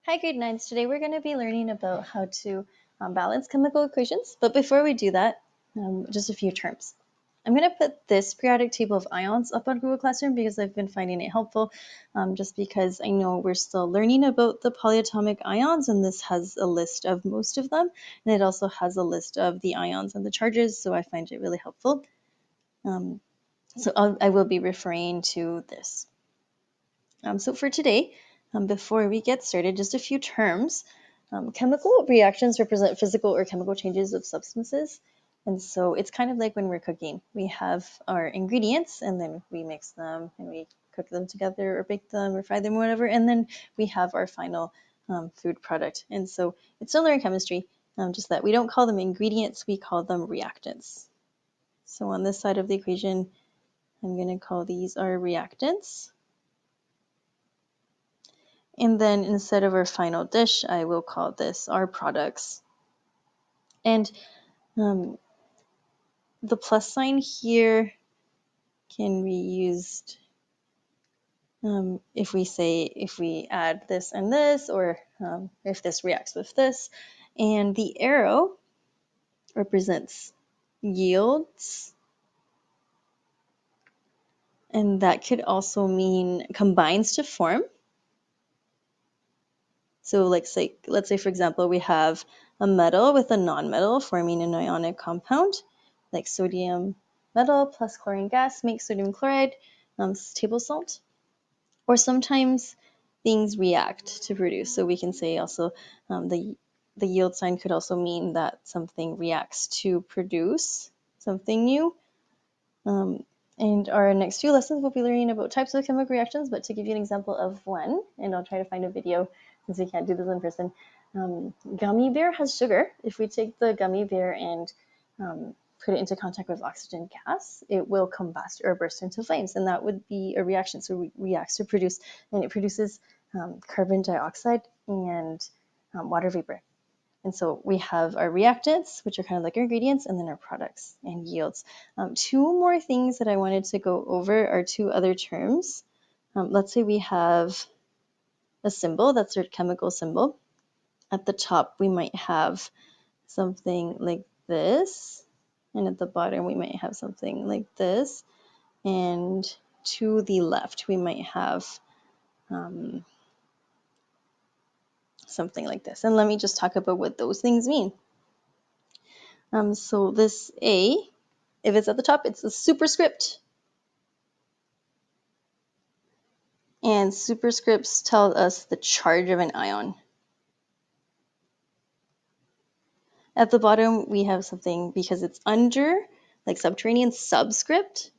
Hi, grade 9s. Today we're going to be learning about how to balance chemical equations. But before we do that, just a few terms. I'm going to put this periodic table of ions up on Google Classroom because I've been finding it helpful, just because I know we're still learning about the polyatomic ions, and this has a list of most of them, and it also has a list of the ions and the charges, so I find it really helpful. I will be referring to this. So for today, before we get started, just a few terms. Chemical reactions represent physical or chemical changes of substances. And so it's kind of like when we're cooking. We have our ingredients and then we mix them and we cook them together or bake them or fry them or whatever. And then we have our final food product. And so it's similar in chemistry, just that we don't call them ingredients, we call them reactants. So on this side of the equation, I'm going to call these our reactants. And then instead of our final dish, I will call this our products. And the plus sign here can be used if we add this and this, or if this reacts with this. And the arrow represents yields. And that could also mean combines to form. So let's say, for example, we have a metal with a nonmetal forming an ionic compound, like sodium metal plus chlorine gas makes sodium chloride, table salt. Or sometimes things react to produce. So we can say also the yield sign could also mean that something reacts to produce something new. And our next few lessons we'll be learning about types of chemical reactions, but to give you an example of one, and I'll try to find a video since we can't do this in person. Gummy bear has sugar. If we take the gummy bear and put it into contact with oxygen gas, it will combust or burst into flames, and that would be a reaction. So it reacts to produce, and it produces carbon dioxide and water vapor. And so we have our reactants, which are kind of like our ingredients, and then our products and yields. Two more things that I wanted to go over are two other terms. Let's say we have a symbol, that's our chemical symbol. At the top, we might have something like this, and at the bottom, we might have something like this. And to the left, we might have something like this. And let me just talk about what those things mean. So this A, if it's at the top, it's a superscript. And superscripts tell us the charge of an ion. At the bottom, we have something, because it's under, like subterranean, subscript.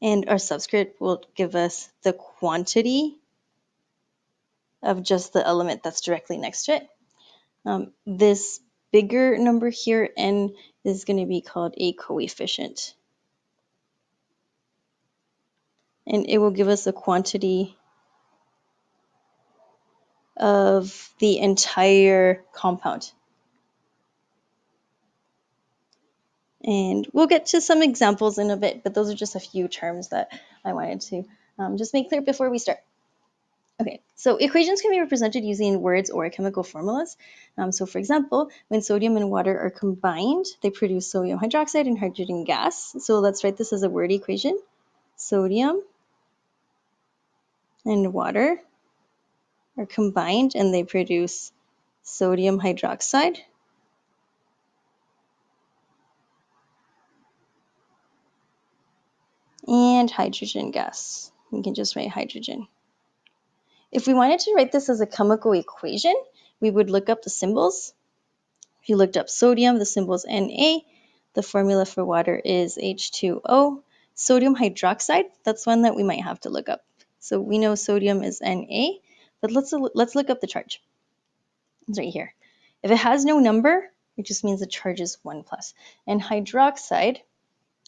And our subscript will give us the quantity of just the element that's directly next to it. This bigger number here, N, is going to be called a coefficient. And it will give us a quantity of the entire compound. And we'll get to some examples in a bit, but those are just a few terms that I wanted to just make clear before we start. Okay, so equations can be represented using words or chemical formulas. So for example, when sodium and water are combined, they produce sodium hydroxide and hydrogen gas. So let's write this as a word equation. Sodium and water are combined and they produce sodium hydroxide and hydrogen gas. We can just write hydrogen. If we wanted to write this as a chemical equation, we would look up the symbols. If you looked up sodium, the symbol is Na. The formula for water is H2O. Sodium hydroxide, that's one that we might have to look up. So we know sodium is Na, but let's look up the charge. It's right here. If it has no number, it just means the charge is 1 plus. And hydroxide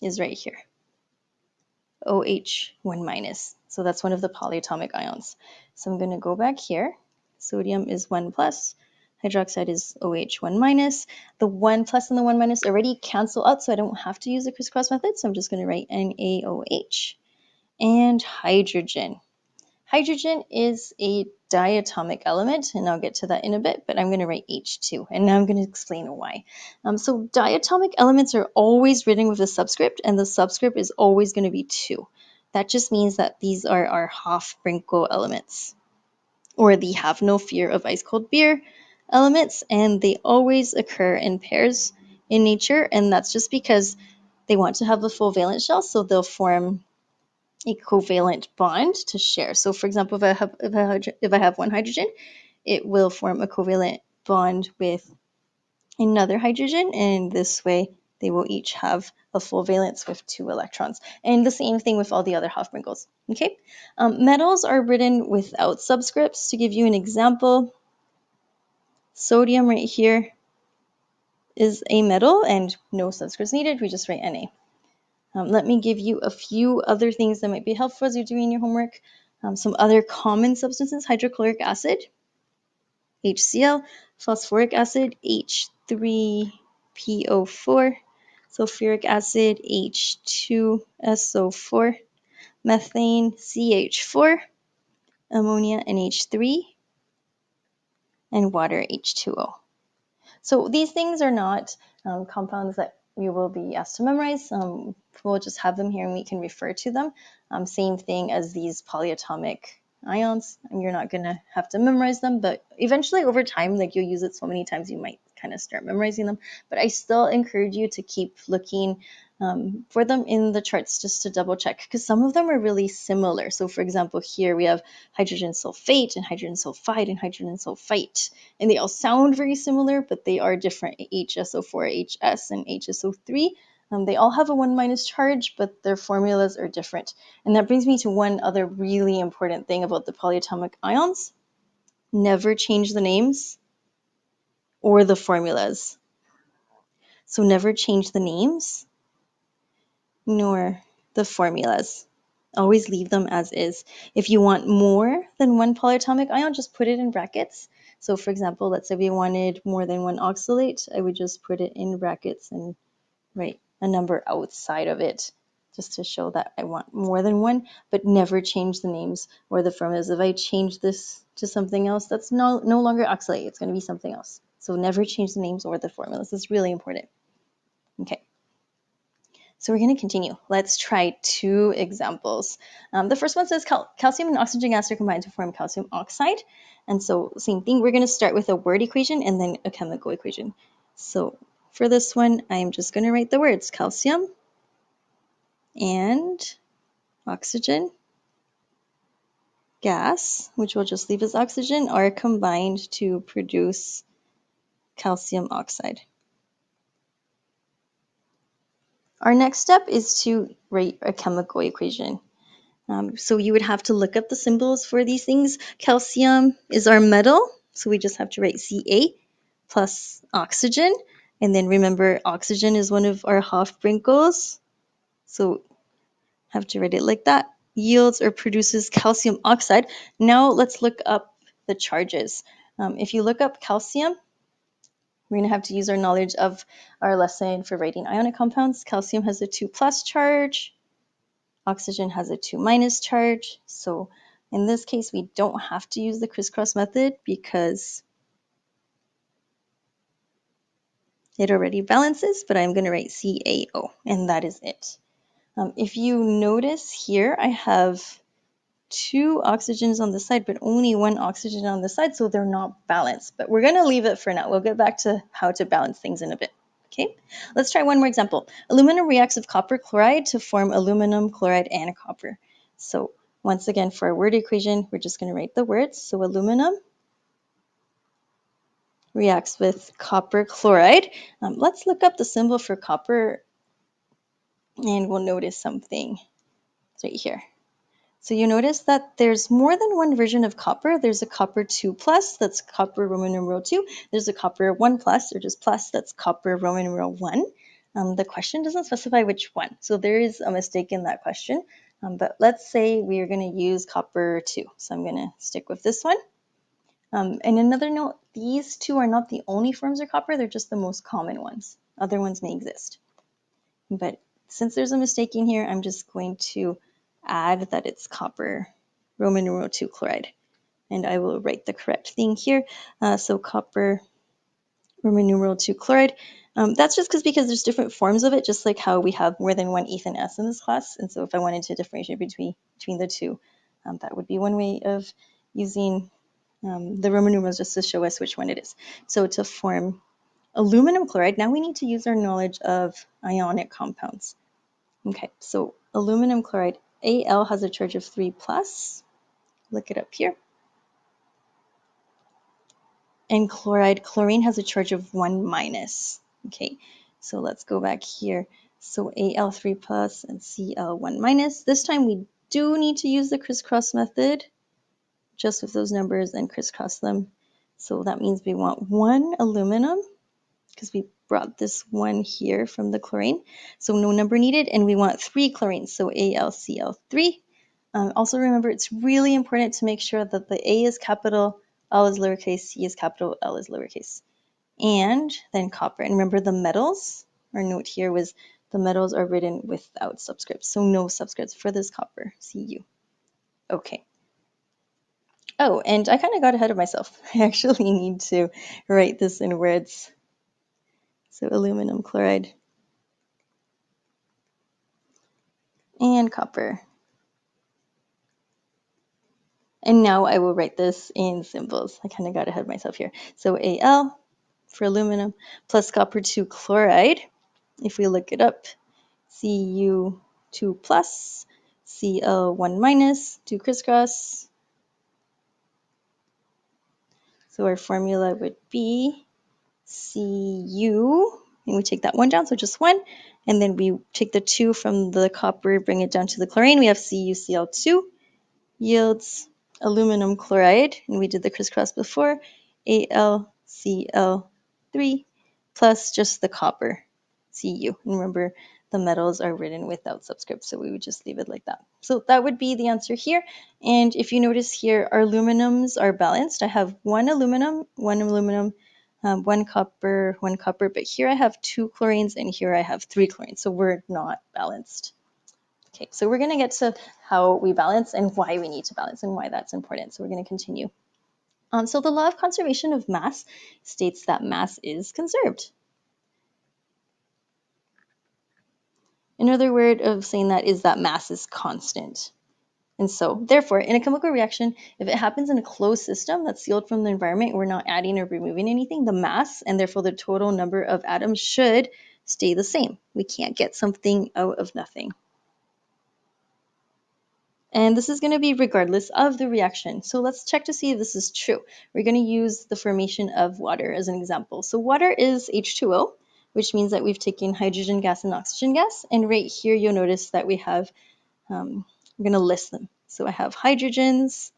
is right here. OH 1 minus. So that's one of the polyatomic ions. So I'm going to go back here. Sodium is 1 plus. Hydroxide is OH 1 minus. The 1 plus and the 1 minus already cancel out, so I don't have to use the crisscross method. So I'm just going to write NaOH. And hydrogen. Hydrogen is a diatomic element, and I'll get to that in a bit, but I'm going to write H2, and now I'm going to explain why. So diatomic elements are always written with a subscript, and the subscript is always going to be 2. That just means that these are our Hofbrinkel elements, or the have no fear of ice cold beer elements, and they always occur in pairs in nature, and that's just because they want to have a full valence shell, so they'll form a covalent bond to share. So for example, if I have one hydrogen, it will form a covalent bond with another hydrogen, and this way they will each have a full valence with 2 electrons. And the same thing with all the other Hofbrinkels. Okay, metals are written without subscripts. To give you an example, sodium right here is a metal and no subscripts needed. We just write Na. Let me give you a few other things that might be helpful as you're doing your homework. Some other common substances: hydrochloric acid, HCl, phosphoric acid, H3PO4, sulfuric acid, H2SO4, methane, CH4, ammonia, NH3, and water, H2O. So these things are not compounds that we will be asked to memorize. We'll just have them here and we can refer to them. Same thing as these polyatomic ions. You're not going to have to memorize them, but eventually over time, like you'll use it so many times, you might kind of start memorizing them. But I still encourage you to keep looking for them in the charts just to double check, because some of them are really similar. So for example, here we have hydrogen sulfate and hydrogen sulfide and hydrogen sulfite, and they all sound very similar, but they are different. HSO4, HS, and HSO3. They all have a 1- charge, but their formulas are different. And that brings me to one other really important thing about the polyatomic ions. Never change the names or the formulas. So never change the names nor the formulas. Always leave them as is. If you want more than one polyatomic ion, just put it in brackets. So for example, let's say we wanted more than one oxalate, I would just put it in brackets and write a number outside of it just to show that I want more than one, but never change the names or the formulas. If I change this to something else, that's no longer oxalate. It's going to be something else. So never change the names or the formulas. It's really important. Okay. So we're going to continue. Let's try 2 examples. The first one says calcium and oxygen gas are combined to form calcium oxide. And so same thing, we're going to start with a word equation and then a chemical equation. So for this one, I'm just going to write the words calcium and oxygen gas, which we'll just leave as oxygen, are combined to produce calcium oxide. Our next step is to write a chemical equation. So you would have to look up the symbols for these things. Calcium is our metal, so we just have to write Ca plus oxygen. And then remember, oxygen is one of our Hofbrinkels, so have to write it like that. Yields or produces calcium oxide. Now let's look up the charges. If you look up calcium, we're going to have to use our knowledge of our lesson for writing ionic compounds. Calcium has a 2+ charge. Oxygen has a 2- charge. So in this case, we don't have to use the crisscross method because it already balances, but I'm going to write CaO, and that is it. If you notice here, I have 2 oxygens on the side, but only 1 oxygen on the side, so they're not balanced. But we're going to leave it for now. We'll get back to how to balance things in a bit. Okay, let's try one more example. Aluminum reacts with copper chloride to form aluminum chloride and copper. So once again, for our word equation, we're just going to write the words. So aluminum reacts with copper chloride. Let's look up the symbol for copper and we'll notice something. It's right here. So you notice that there's more than one version of copper. There's a copper 2+, that's copper Roman numeral 2. There's a copper 1+, or just plus, that's copper Roman numeral 1. The question doesn't specify which one, so there is a mistake in that question. But let's say we are going to use copper 2, so I'm going to stick with this one. And another note, these 2 are not the only forms of copper, they're just the most common ones. Other ones may exist. But since there's a mistake in here, I'm just going to add that it's copper Roman numeral 2 chloride. And I will write the correct thing here. So copper, Roman numeral 2 chloride. That's just because there's different forms of it, just like how we have more than one ethan S in this class. And so if I wanted to differentiate between the two, that would be one way of using the Roman numerals just to show us which one it is. So to form aluminum chloride, now we need to use our knowledge of ionic compounds. Okay, so aluminum chloride, Al has a charge of 3 plus. Look it up here. And chlorine has a charge of 1 minus. Okay, so let's go back here. So Al3 plus and Cl1 minus. This time we do need to use the crisscross method, just with those numbers and crisscross them. So that means we want 1 aluminum, because we brought this 1 here from the chlorine. So no number needed, and we want 3 chlorines, so AlCl3. Also remember, it's really important to make sure that the A is capital, L is lowercase, C is capital, L is lowercase. And then copper. And remember the metals, our note here was the metals are written without subscripts, so no subscripts for this copper, Cu. Okay. Oh, and I kind of got ahead of myself. I actually need to write this in words. So aluminum chloride and copper. And now I will write this in symbols. I kind of got ahead of myself here. So Al for aluminum plus copper 2 chloride. If we look it up, Cu2 plus, Cl1 minus, do crisscross. So our formula would be Cu, and we take that 1 down, so just 1. And then we take the 2 from the copper, bring it down to the chlorine. We have CuCl2 yields aluminum chloride, and we did the crisscross before, AlCl3 plus just the copper, Cu. And remember, the metals are written without subscripts, so we would just leave it like that. So that would be the answer here. And if you notice here, our aluminums are balanced. I have 1 aluminum, 1 copper, 1 copper, but here I have 2 chlorines and here I have 3 chlorines, so we're not balanced. Okay, so we're going to get to how we balance and why we need to balance and why that's important. So we're going to continue. So the law of conservation of mass states that mass is conserved. Another word of saying that is that mass is constant. And so, therefore, in a chemical reaction, if it happens in a closed system that's sealed from the environment, we're not adding or removing anything, the mass and therefore the total number of atoms should stay the same. We can't get something out of nothing. And this is going to be regardless of the reaction. So let's check to see if this is true. We're going to use the formation of water as an example. So water is H2O, which means that we've taken hydrogen gas and oxygen gas. And right here, you'll notice that we have, I'm going to list them. So I have hydrogens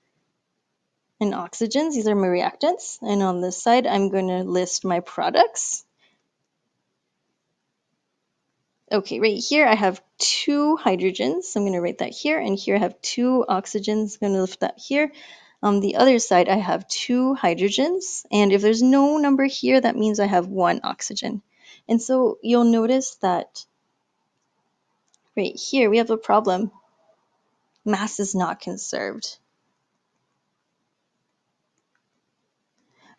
and oxygens. These are my reactants. And on this side, I'm going to list my products. Okay, right here I have 2 hydrogens. So I'm going to write that here. And here I have 2 oxygens. I'm going to lift that here. On the other side, I have 2 hydrogens. And if there's no number here, that means I have 1 oxygen. And so you'll notice that right here we have a problem. Mass is not conserved.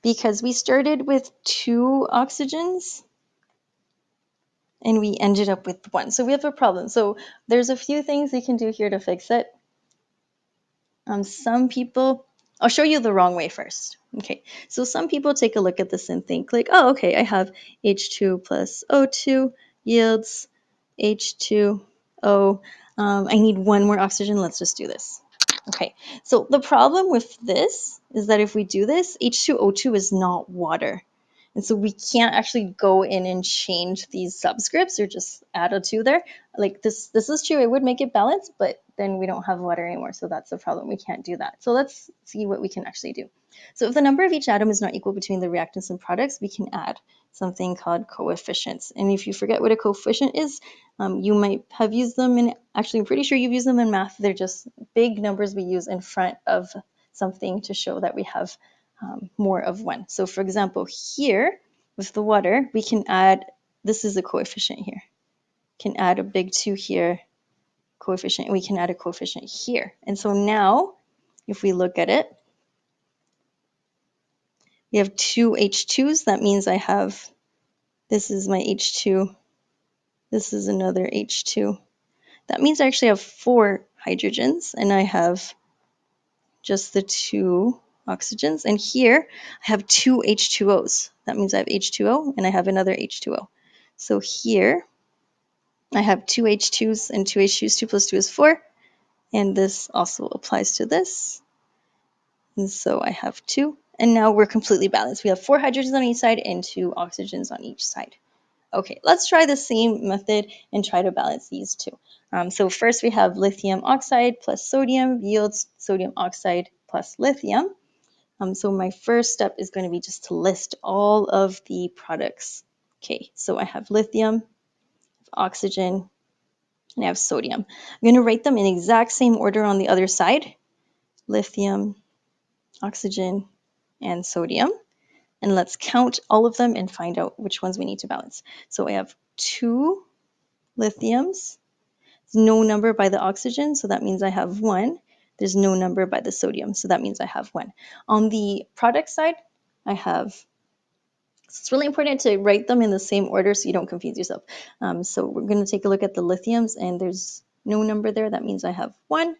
Because we started with 2 oxygens and we ended up with 1. So we have a problem. So there's a few things you can do here to fix it. Some people, I'll show you the wrong way first. Okay, so some people take a look at this and think like, oh, okay, I have H2 plus O2 yields H2O. I need 1 more oxygen. Let's just do this. Okay, so the problem with this is that if we do this, H2O2 is not water. And so we can't actually go in and change these subscripts or just add a 2 there. Like this is true. It would make it balanced, but then we don't have water anymore. So that's the problem. We can't do that. So let's see what we can actually do. So if the number of each atom is not equal between the reactants and products, we can add something called coefficients. And if you forget what a coefficient is, you might have used them in, actually I'm pretty sure you've used them in math. They're just big numbers we use in front of something to show that we have more of one. So for example, here with the water, we can add, this is a coefficient here. Can add a big 2 here, coefficient, and we can add a coefficient here. And so now if we look at it, we have two H2s. That means I have, this is my H2, this is another H2. That means I actually have 4 hydrogens, and I have just the 2 oxygens. And here I have 2 H2Os. That means I have H2O and I have another H2O. So here I have 2 H2s and 2 H2s. 2 plus 2 is 4. And this also applies to this. And so I have 2. And now we're completely balanced. We have 4 hydrogens on each side and 2 oxygens on each side. Okay, let's try the same method and try to balance these two. So first we have lithium oxide plus sodium yields sodium oxide plus lithium. So my first step is going to be just to list all of the products. Okay, so I have lithium, oxygen, and I have sodium. I'm going to write them in exact same order on the other side. Lithium, oxygen, and sodium. And let's count all of them and find out which ones we need to balance. So I have 2 lithiums, no number by the oxygen, so that means I have 1. There's no number by the sodium, so that means I have 1. On the product side, I have, it's really important to write them in the same order so you don't confuse yourself. So we're going to take a look at the lithiums, and there's no number there. That means I have 1.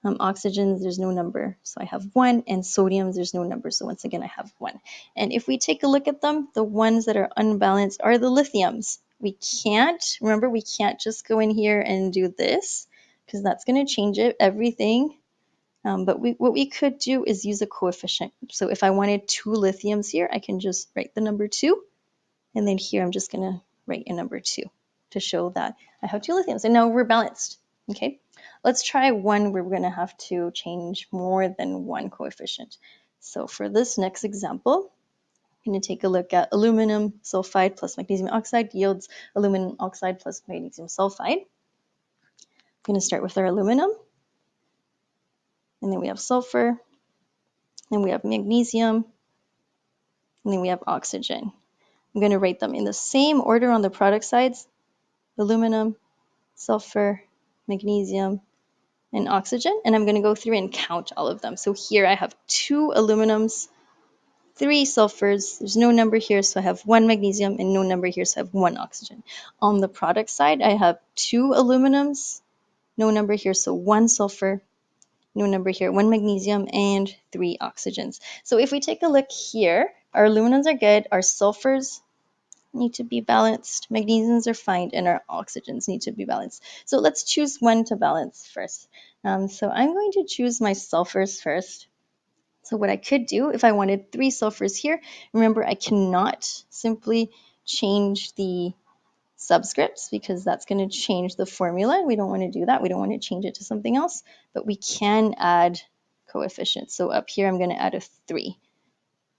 Oxygens, there's no number, so I have 1. And sodiums, there's no number, so once again, I have 1. And if we take a look at them, the ones that are unbalanced are the lithiums. We can't, remember, we can't just go in here and do this, because that's going to change it, everything. But what we could do is use a coefficient. So if I wanted 2 lithiums here, I can just write the number 2. And then here, I'm just going to write a number 2 to show that I have 2 lithiums. And now we're balanced. Okay, let's try one where we're going to have to change more than one coefficient. So for this next example, I'm going to take a look at aluminum sulfide plus magnesium oxide yields aluminum oxide plus magnesium sulfide. I'm going to start with our aluminum. And then we have sulfur. Then we have magnesium. And then we have oxygen. I'm going to write them in the same order on the product sides. Aluminum, sulfur, magnesium, and oxygen. And I'm going to go through and count all of them. So here I have 2 aluminums, 3 sulfurs. There's no number here, so I have 1 magnesium, and no number here, so I have 1 oxygen. On the product side, I have 2 aluminums, no number here, so 1 sulfur, no number here, 1 magnesium, and 3 oxygens. So if we take a look here, our aluminums are good, our sulfurs need to be balanced, magnesiums are fine, and our oxygens need to be balanced. So let's choose one to balance first. So I'm going to choose my sulfurs first. So what I could do if I wanted 3 sulfurs here, remember I cannot simply change the subscripts because that's going to change the formula. We don't want to do that. We don't want to change it to something else, but we can add coefficients. So up here I'm going to add a 3.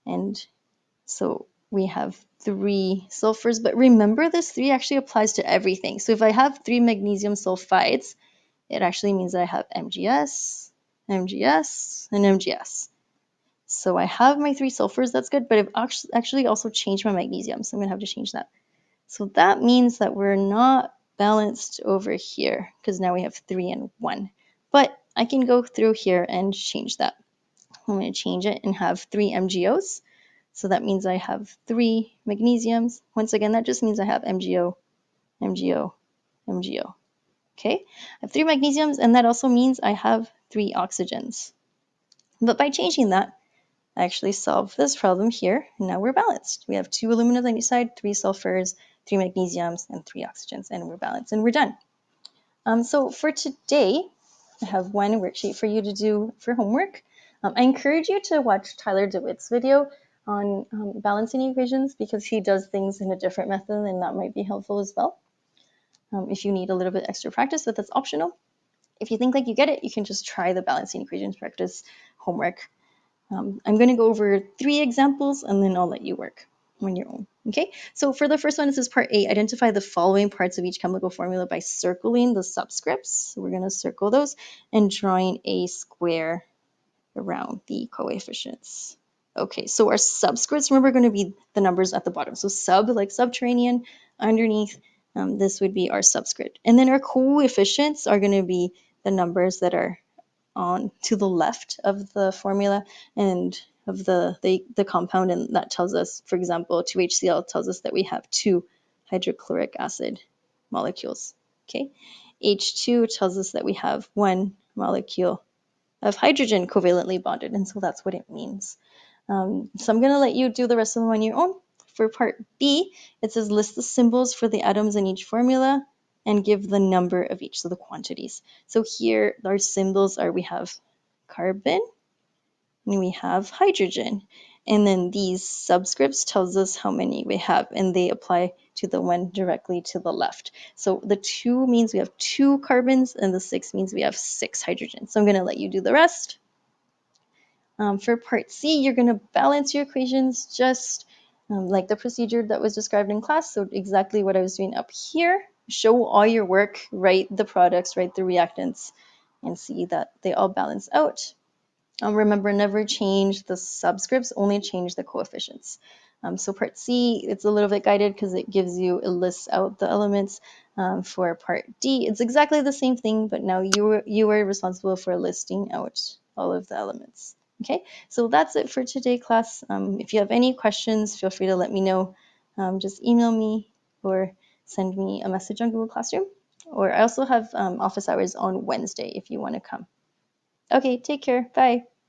And so we have 3 sulfurs, but remember this 3 actually applies to everything. So if I have 3 magnesium sulfides, it actually means that I have MgS, MgS, and MgS. So I have my 3 sulfurs, that's good, but I've actually also changed my magnesium, so I'm going to have to change that. So that means that we're not balanced over here, because now we have 3 and 1. But I can go through here and change that. I'm going to change it and have 3 MgOs. So that means I have 3 magnesiums. Once again, that just means I have MgO, MgO, MgO. Okay, I have 3 magnesiums, and that also means I have 3 oxygens. But by changing that, I actually solved this problem here, and now we're balanced. We have 2 aluminums on each side, 3 sulfurs, 3 magnesiums, and 3 oxygens, and we're balanced, and we're done. So for today, I have one worksheet for you to do for homework. I encourage you to watch Tyler DeWitt's video on balancing equations because he does things in a different method, and that might be helpful as well. If you need a little bit extra practice, but that's optional. If you think like you get it, you can just try the balancing equations practice homework. I'm going to go over 3 examples, and then I'll let you work on your own. Okay, so for the first one, this is part A. Identify the following parts of each chemical formula by circling the subscripts. So we're going to circle those and drawing a square around the coefficients. Okay, so our subscripts, remember, are going to be the numbers at the bottom. So sub, like subterranean, underneath, this would be our subscript. And then our coefficients are going to be the numbers that are on to the left of the formula and of the compound, and that tells us, for example, 2HCl tells us that we have 2 hydrochloric acid molecules. Okay, H2 tells us that we have 1 molecule of hydrogen covalently bonded, and so that's what it means. So I'm going to let you do the rest of them on your own. For part B, it says list the symbols for the atoms in each formula and give the number of each, so the quantities. So here our symbols are, we have carbon and we have hydrogen. And then these subscripts tells us how many we have, and they apply to the one directly to the left. So the 2 means we have 2 carbons, and the 6 means we have 6 hydrogens. So I'm going to let you do the rest. For part C, you're going to balance your equations just like the procedure that was described in class. So exactly what I was doing up here. Show all your work, write the products, write the reactants, and see that they all balance out. Remember, never change the subscripts, only change the coefficients. So part C, it's a little bit guided because it lists out the elements. For part D, it's exactly the same thing, but now you are responsible for listing out all of the elements. Okay, so that's it for today, class. If you have any questions, feel free to let me know. Just email me or send me a message on Google Classroom. Or I also have office hours on Wednesday if you want to come. Okay, take care. Bye.